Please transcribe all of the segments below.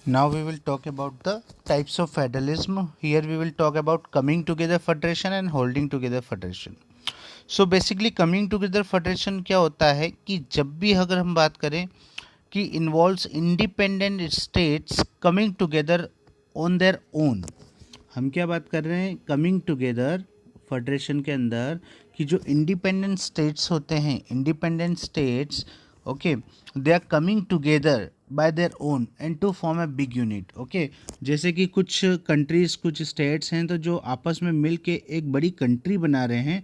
Now we will talk about the types of federalism. Here we will talk about coming together federation and holding together federation. So basically coming together federation क्या होता है कि जब भी अगर हम बात करें कि involves independent states coming together on their own, हम क्या बात कर रहे हैं कमिंग टुगेदर फेडरेशन के अंदर कि जो इंडिपेंडेंट स्टेट्स होते हैं, independent states okay, they are coming together by their own and to form a big unit. Okay, जैसे कि कुछ कंट्रीज, कुछ स्टेट्स हैं तो जो आपस में मिल के एक बड़ी कंट्री बना रहे हैं,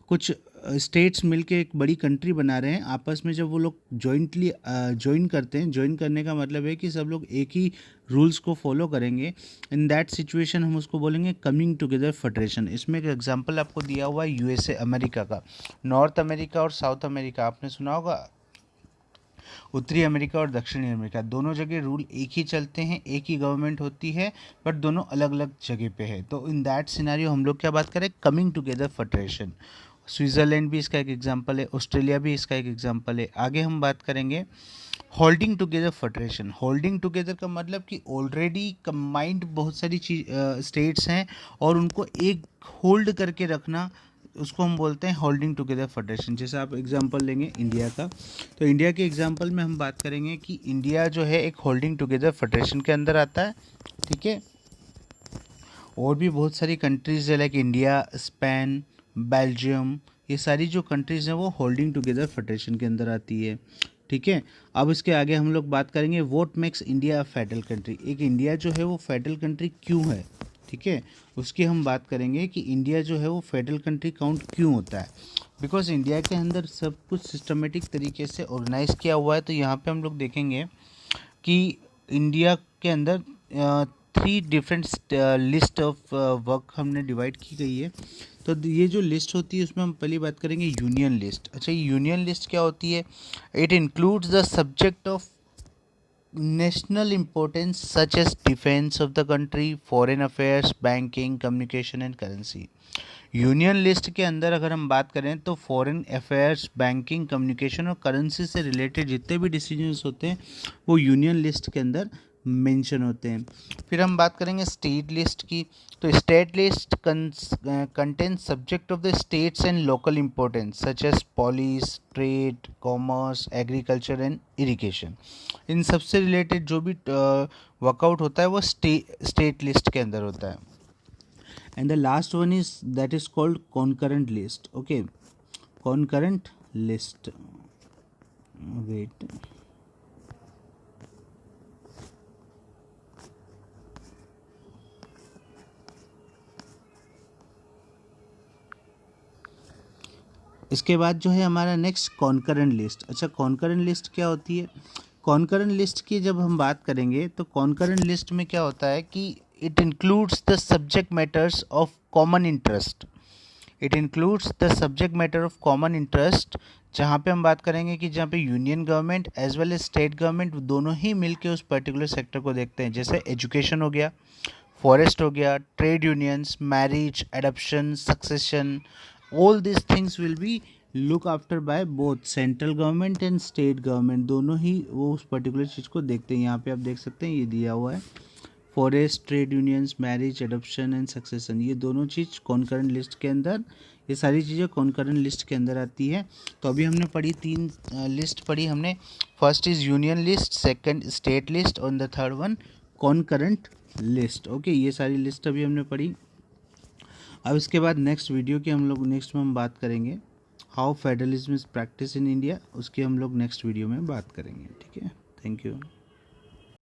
कुछ स्टेट्स मिलके एक बड़ी कंट्री बना रहे हैं। आपस में जब वो लोग जॉइंटली ज्वाइन करते हैं, ज्वाइन करने का मतलब है कि सब लोग एक ही रूल्स को फॉलो करेंगे। इन दैट सिचुएशन हम उसको बोलेंगे कमिंग टुगेदर फेडरेशन। इसमें एक एग्जांपल आपको दिया हुआ है यूएसए अमेरिका का। नॉर्थ अमेरिका और साउथ अमेरिका आपने सुना होगा, उत्तरी अमेरिका और दक्षिणी अमेरिका, दोनों जगह रूल एक ही चलते हैं, एक ही गवर्नमेंट होती है, बट दोनों अलग अलग जगह पे है। तो इन दैट सिनेरियो हम लोग क्या बात करें कमिंग टुगेदर फेडरेशन। स्विट्ज़रलैंड भी इसका एक एग्जांपल है, ऑस्ट्रेलिया भी इसका एक एग्जांपल है। आगे हम बात करेंगे holding together federation. Holding together का मतलब कि ऑलरेडी कंबाइंड बहुत सारी स्टेट्स हैं और उनको एक होल्ड करके रखना, उसको हम बोलते हैं होल्डिंग टुगेदर फेडरेशन। जैसे आप एग्जांपल लेंगे इंडिया का, तो इंडिया के एग्जांपल में हम बात करेंगे कि इंडिया जो है एक होल्डिंग टुगेदर फेडरेशन के अंदर आता है, ठीक है। और भी बहुत सारी कंट्रीज है लाइक इंडिया, स्पेन, बेल्जियम, ये सारी जो कंट्रीज़ हैं वो होल्डिंग टुगेदर फेडरेशन के अंदर आती है, ठीक है। अब इसके आगे हम लोग बात करेंगे what makes India a federal country. एक इंडिया जो है वो फेडरल कंट्री क्यों है, ठीक है, उसकी हम बात करेंगे कि इंडिया जो है वो फेडरल कंट्री काउंट क्यों होता है। बिकॉज इंडिया के अंदर सब कुछ सिस्टमेटिक तरीके से ऑर्गेनाइज किया हुआ है। तो यहाँ पे हम लोग देखेंगे कि इंडिया के अंदर 3 डिफरेंट लिस्ट ऑफ वर्क हमने डिवाइड की गई है। तो ये जो लिस्ट होती है उसमें हम पहली बात करेंगे यूनियन लिस्ट। अच्छा, ये यूनियन लिस्ट क्या होती है? It includes the subject of national importance such as defence of the country, foreign affairs, banking, communication and currency. Union list के अंदर अगर हम बात करें तो फॉरेन अफेयर्स, बैंकिंग, कम्युनिकेशन और करेंसी से रिलेटेड जितने भी डिसीजंस होते हैं वो यूनियन लिस्ट के अंदर मेंशन होते हैं। फिर हम बात करेंगे स्टेट लिस्ट की। तो state list contain subject of the states and local importance such as police, trade, commerce, agriculture and irrigation. इन सबसे रिलेटेड जो भी वर्कआउट होता है वो स्टेट लिस्ट के अंदर होता है। And the last one is that is called concurrent list. Okay, concurrent list. Wait, इसके बाद जो है हमारा नेक्स्ट कॉन्करेंट लिस्ट। अच्छा, कॉन्करेंट लिस्ट क्या होती है? कॉन्करेंट लिस्ट की जब हम बात करेंगे तो कॉन्करेंट लिस्ट में क्या होता है कि it includes the subject matters of common interest. It includes the subject matter of common interest, जहाँ पे हम बात करेंगे कि जहाँ पे union government as well as state government दोनों ही मिलके उस पर्टिकुलर सेक्टर को देखते हैं। जैसे एजुकेशन हो गया, फॉरेस्ट हो गया, trade unions, marriage, adoption, succession, all this things will be look after by both central government and state government, दोनों ही वो उस पर्टिकुलर चीज़ को देखते हैं। यहाँ पे आप देख सकते हैं ये दिया हुआ है, forest, trade unions, marriage, adoption and succession, ये दोनों चीज़ कॉन्करेंट लिस्ट के अंदर, ये सारी चीज़ें कॉन्करेंट लिस्ट के अंदर आती है। तो अभी हमने पढ़ी 3 लिस्ट पढ़ी हमने। First is union list, second state list और the third one concurrent list. Okay, ये सारी लिस्ट अभी हमने पढ़ी। अब इसके बाद नेक्स्ट वीडियो की हम लोग नेक्स्ट में हम बात करेंगे how federalism is practice in India, उसकी हम लोग नेक्स्ट वीडियो में बात करेंगे, ठीक है। Thank you.